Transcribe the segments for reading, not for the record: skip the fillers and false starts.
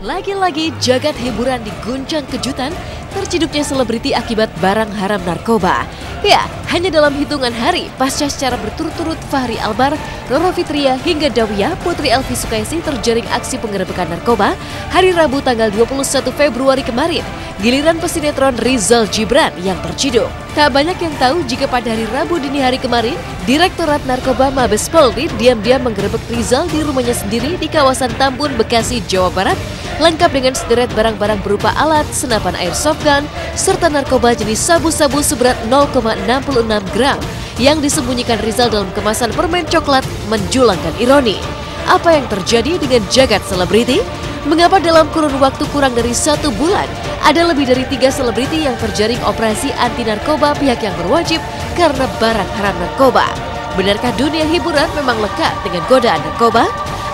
Lagi-lagi jagat hiburan diguncang kejutan terciduknya selebriti akibat barang haram narkoba. Ya, hanya dalam hitungan hari pasca secara berturut-turut Fachri Albar, Roro Fitria hingga Dawiyah Putri Elvi Sukaisi terjaring aksi penggerebekan narkoba hari Rabu tanggal 21 Februari kemarin. Giliran pesinetron Rizal Gibran yang terciduk. Tak banyak yang tahu jika pada hari Rabu dini hari kemarin, Direktorat Narkoba Mabes Polri diam-diam menggerebek Rizal di rumahnya sendiri di kawasan Tambun, Bekasi, Jawa Barat, lengkap dengan sederet barang-barang berupa alat, senapan airsoft gun, serta narkoba jenis sabu-sabu seberat 0,66 gram yang disembunyikan Rizal dalam kemasan permen coklat menjulangkan ironi. Apa yang terjadi dengan jagat selebriti? Mengapa dalam kurun waktu kurang dari 1 bulan, ada lebih dari 3 selebriti yang terjaring operasi anti narkoba pihak yang berwajib karena barang haram narkoba? Benarkah dunia hiburan memang lekat dengan godaan narkoba?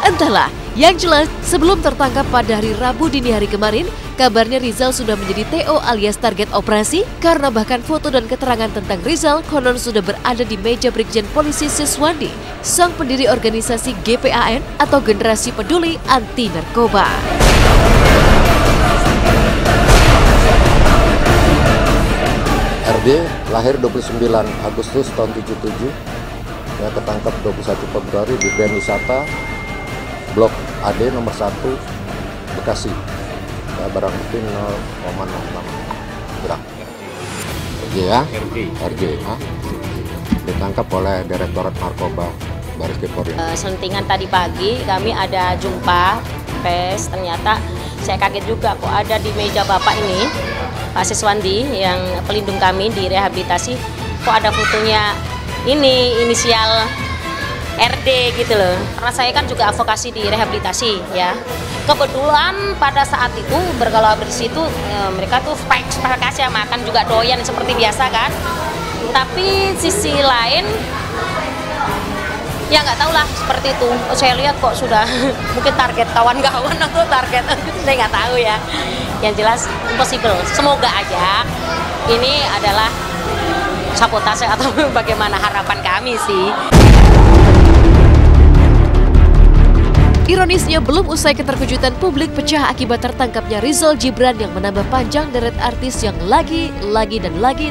Entahlah, yang jelas sebelum tertangkap pada hari Rabu dini hari kemarin, kabarnya Rizal sudah menjadi TO alias target operasi karena bahkan foto dan keterangan tentang Rizal konon sudah berada di meja Brigjen Polisi Siswandi, sang pendiri organisasi GPAN atau Generasi Peduli Anti Narkoba. RD lahir 29 Agustus tahun 77, ya, ketangkap 21 Februari di Brand Wisata Blok AD nomor 1 Bekasi, ya, barang bukti 0,66 gram. RG ya, RG ya. Ditangkap oleh Direktorat Narkoba Baris Krim Polri. Selentingan tadi pagi kami ada jumpa pers, ternyata saya kaget juga kok ada di meja Bapak ini, Pak Siswandi yang pelindung kami di rehabilitasi, kok ada fotonya ini inisial RD gitu loh. Karena saya kan juga advokasi di rehabilitasi ya. Kebetulan pada saat itu bergaul di situ mereka tuh spek-spek ya, makan juga doyan seperti biasa kan. Tapi sisi lain ya nggak tahu lah seperti itu. Saya lihat kok sudah mungkin target kawan-kawan atau target saya nggak tahu ya. Yang jelas impossible. Semoga aja ini adalah sabotase atau bagaimana harapan kami sih. Ironisnya belum usai keterkejutan publik pecah akibat tertangkapnya Rizal Gibran yang menambah panjang deret artis yang lagi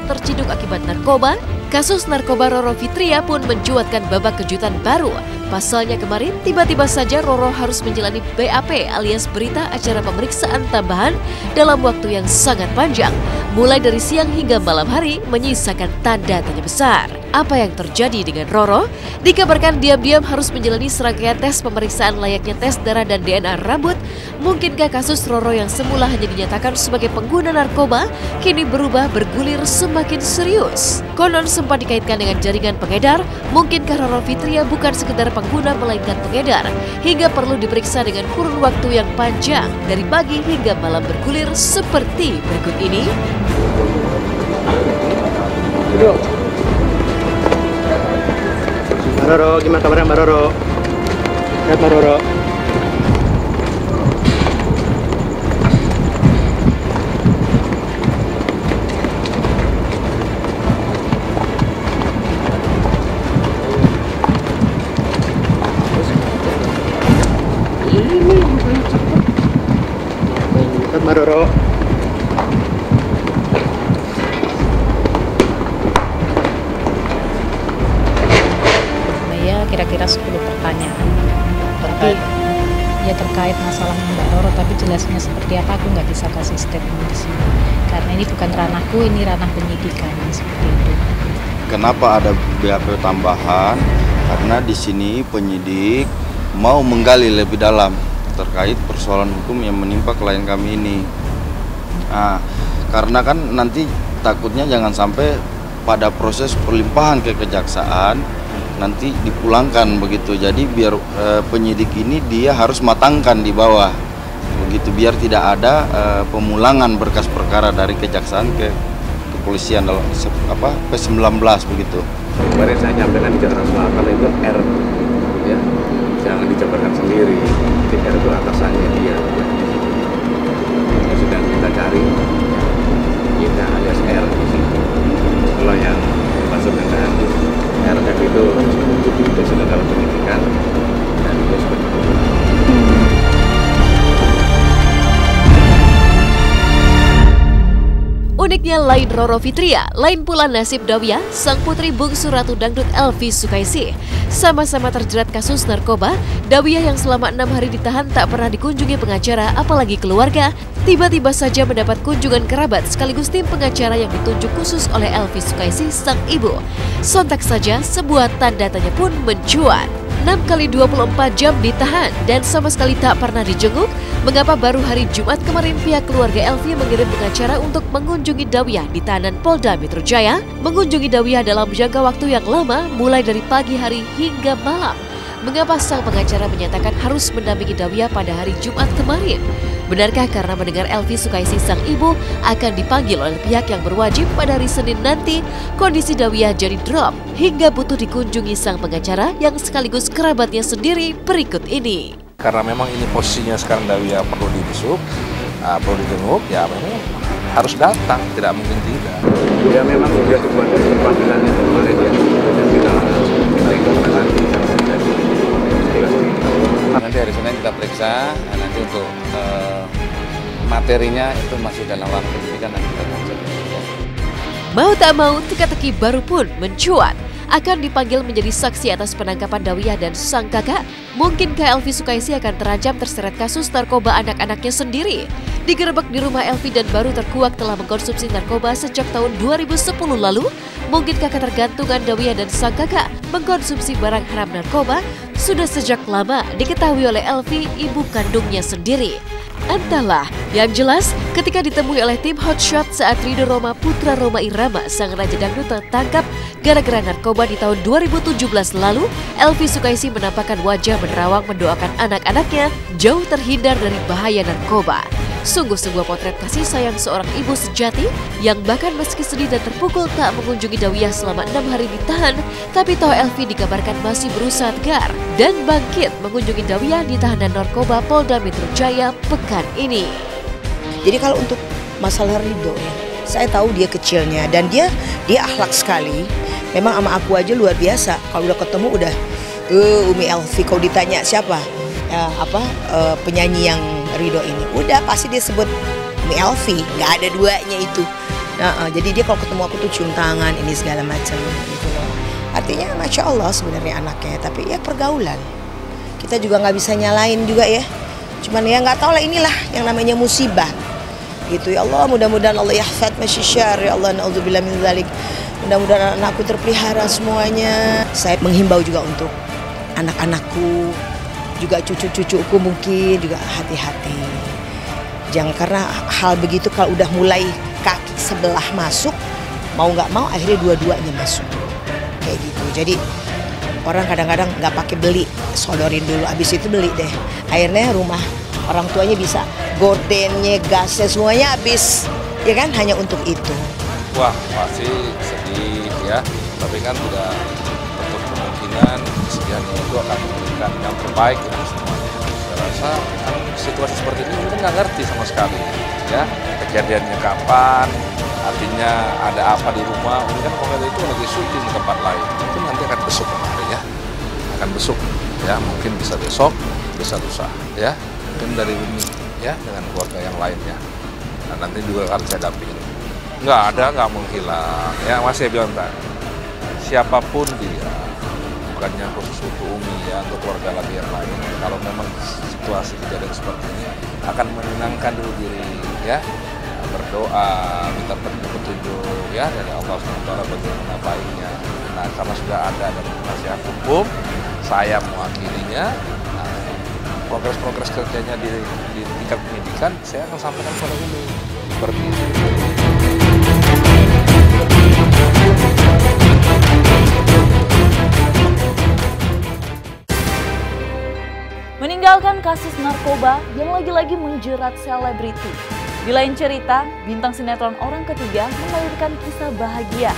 terciduk akibat narkoba, kasus narkoba Roro Fitria pun mencuatkan babak kejutan baru. Pasalnya kemarin tiba-tiba saja Roro harus menjalani BAP alias berita acara pemeriksaan tambahan dalam waktu yang sangat panjang, mulai dari siang hingga malam hari, menyisakan tanda tanya besar. Apa yang terjadi dengan Roro? Dikabarkan diam-diam harus menjalani serangkaian tes pemeriksaan layaknya tes darah dan DNA rambut. Mungkinkah kasus Roro yang semula hanya dinyatakan sebagai pengguna narkoba kini berubah bergulir semakin serius? Konon sempat dikaitkan dengan jaringan pengedar. Mungkinkah Roro Fitria bukan sekedar pengguna melainkan pengedar, hingga perlu diperiksa dengan kurun waktu yang panjang dari pagi hingga malam bergulir seperti berikut ini? Mbak Roro, gimana kabarnya Mbak Roro? Lihat Mbak Roro. Lihat Mbak Roro. Kira-kira 10 pertanyaan terkait masalah Mbak Roro, tapi jelasnya seperti apa aku nggak bisa kasih statement di sini karena ini bukan ranahku, ini ranah penyidikan seperti itu. Kenapa ada BAP tambahan? Karena di sini penyidik mau menggali lebih dalam terkait persoalan hukum yang menimpa klien kami ini. Nah, karena kan nanti takutnya jangan sampai pada proses perlimpahan ke kejaksaan nanti dipulangkan begitu, jadi biar penyidik ini dia harus matangkan di bawah begitu, biar tidak ada pemulangan berkas perkara dari kejaksaan ke kepolisian dalam P19 begitu. Kemarin saya nyampaikan di Jakarta Selatan itu R, ya, jangan dijabarkan sendiri, R itu atasannya dia, ya, sedang kita cari, kita alias R di situ. Kalau yang masuk dengan RF itu sudah dalam penyidikan dan dia sudah Nasibnya lain Roro Fitria, lain pula nasib Dawiyah, sang putri bungsu Ratu Dangdut Elvi Sukaisi. Sama-sama terjerat kasus narkoba, Dawiyah yang selama 6 hari ditahan tak pernah dikunjungi pengacara apalagi keluarga, tiba-tiba saja mendapat kunjungan kerabat sekaligus tim pengacara yang ditunjuk khusus oleh Elvi Sukaisi sang ibu. Sontak saja sebuah tanda tanya pun mencuat. 6 kali 24 jam ditahan dan sama sekali tak pernah dijenguk. Mengapa baru hari Jumat kemarin pihak keluarga Elvi mengirim pengacara untuk mengunjungi Dawiyah di tahanan Polda Metro Jaya? Mengunjungi Dawiyah dalam jangka waktu yang lama, mulai dari pagi hari hingga malam. Mengapa sang pengacara menyatakan harus mendampingi Dawiyah pada hari Jumat kemarin? Benarkah karena mendengar Elvi Sukaisi sang ibu akan dipanggil oleh pihak yang berwajib pada hari Senin nanti, kondisi Dawiyah jadi drop hingga butuh dikunjungi sang pengacara yang sekaligus kerabatnya sendiri berikut ini. Karena memang ini posisinya sekarang Dawiyah perlu dibesuk, perlu dijenguk, ya memang harus datang, tidak mungkin tidak. Ya memang sudah dibuat panggilannya kemarin ya, dan kita ikut nanti. Nanti hari Senin kita periksa, nanti untuk materinya itu masih dalam ranah penyidikan dan kita lanjut. Mau tak mau, teka-teki baru pun mencuat. Akan dipanggil menjadi saksi atas penangkapan Dawiyah dan sang kakak. Mungkinkah Elvi Sukaisi akan terancam terseret kasus narkoba anak-anaknya sendiri? Digerebek di rumah Elvi dan baru terkuak telah mengkonsumsi narkoba sejak tahun 2010 lalu. Mungkinkah ketergantungan Dawiyah dan sang kakak mengkonsumsi barang haram narkoba sudah sejak lama diketahui oleh Elvi, ibu kandungnya sendiri? Entahlah, yang jelas ketika ditemui oleh tim Hotshot saat Ridho Roma putra Roma Irama sang raja dangdut tertangkap gara-gara narkoba di tahun 2017 lalu, Elvi Sukaisi menampakkan wajah menerawang mendoakan anak-anaknya jauh terhindar dari bahaya narkoba. Sungguh sebuah potret kasih sayang seorang ibu sejati yang bahkan meski sedih dan terpukul tak mengunjungi Dawiyah selama 6 hari ditahan, tapi toh Elvi dikabarkan masih berusaha tegar dan bangkit mengunjungi Dawiyah di tahanan narkoba Polda Metro Jaya pekan ini. Jadi kalau untuk masalah Ridho ya, saya tahu dia kecilnya dan dia akhlak sekali. Memang sama aku aja luar biasa. Kalau udah ketemu udah Umi Elvi, kalau ditanya siapa penyanyi yang Ridho ini, udah pasti dia sebut Umi Elvi, nggak ada duanya itu. Jadi dia kalau ketemu aku tuh cium tangan ini segala macam gitu loh. Artinya Masya Allah sebenarnya anaknya, tapi ya pergaulan. Kita juga nggak bisa nyalain juga ya. Cuman ya nggak tahu lah, inilah yang namanya musibah. Gitu ya Allah, mudah-mudahan Allah yahfad masyisyar ya Allah, na'udzubillah min dzalik. Mudah-mudahan anakku terpelihara semuanya. Saya menghimbau juga untuk anak-anakku, juga cucu-cucuku mungkin juga hati-hati. Jangan karena hal begitu kalau udah mulai kaki sebelah masuk, mau nggak mau akhirnya dua-duanya masuk. Kayak gitu. Jadi orang kadang-kadang nggak pakai beli, sodorin dulu, habis itu beli deh. Akhirnya rumah orang tuanya bisa gordennya, gasnya semuanya habis, ya kan, hanya untuk itu. Wah, pasti sedih ya, tapi kan tidak untuk kemungkinan kesedihannya itu akan memberikan yang terbaik untuk semuanya. Saya rasa kan situasi seperti ini mungkin nggak ngerti sama sekali ya, kejadiannya kapan, artinya ada apa di rumah. Mungkin kan pemain itu lagi syuting di tempat lain, mungkin nanti akan besok kemarin ya, akan besok ya, mungkin bisa besok, bisa lusa ya, mungkin dari ini ya dengan keluarga yang lainnya. Nah, nanti juga akan saya dampingi. Nggak menghilang ya, masih saya bilang tadi, siapapun dia, bukannya khusus untuk Umi ya, untuk keluarga lagi yang lain, kalau memang situasi kejadian seperti ini akan menenangkan dulu diri ya, berdoa, minta petunjuk ya dari Allah SWT bagaimana baiknya. Nah, karena sudah ada dari penasihat hukum, saya mewakilinya. Nah, progres kerjanya di tingkat penyidikan saya akan sampaikan kepada Umi seperti itu. Meninggalkan kasus narkoba yang lagi-lagi menjerat selebriti. Di lain cerita, bintang sinetron Orang Ketiga melahirkan kisah bahagia.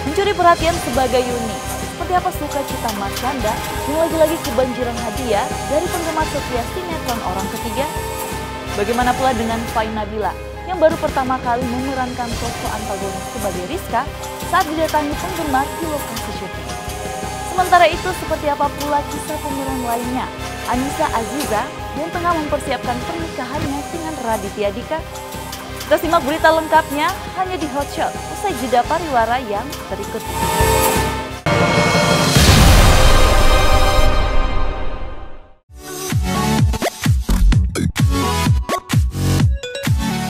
Mencuri perhatian sebagai Yuni. Seperti apa sukacita Marshanda yang lagi-lagi kebanjiran hadiah dari penggemar setia sinetron Orang Ketiga? Bagaimana pula dengan Fai Nabila yang baru pertama kali memerankan sosok antagonis sebagai Rizka saat didatangi penggemar di lokasi syuting. Sementara itu, seperti apa pula kisah pemeran lainnya, Anissa Aziza yang tengah mempersiapkan pernikahannya dengan Raditya Dika? Kita simak berita lengkapnya hanya di Hotshot usai jeda pariwara yang berikut ini.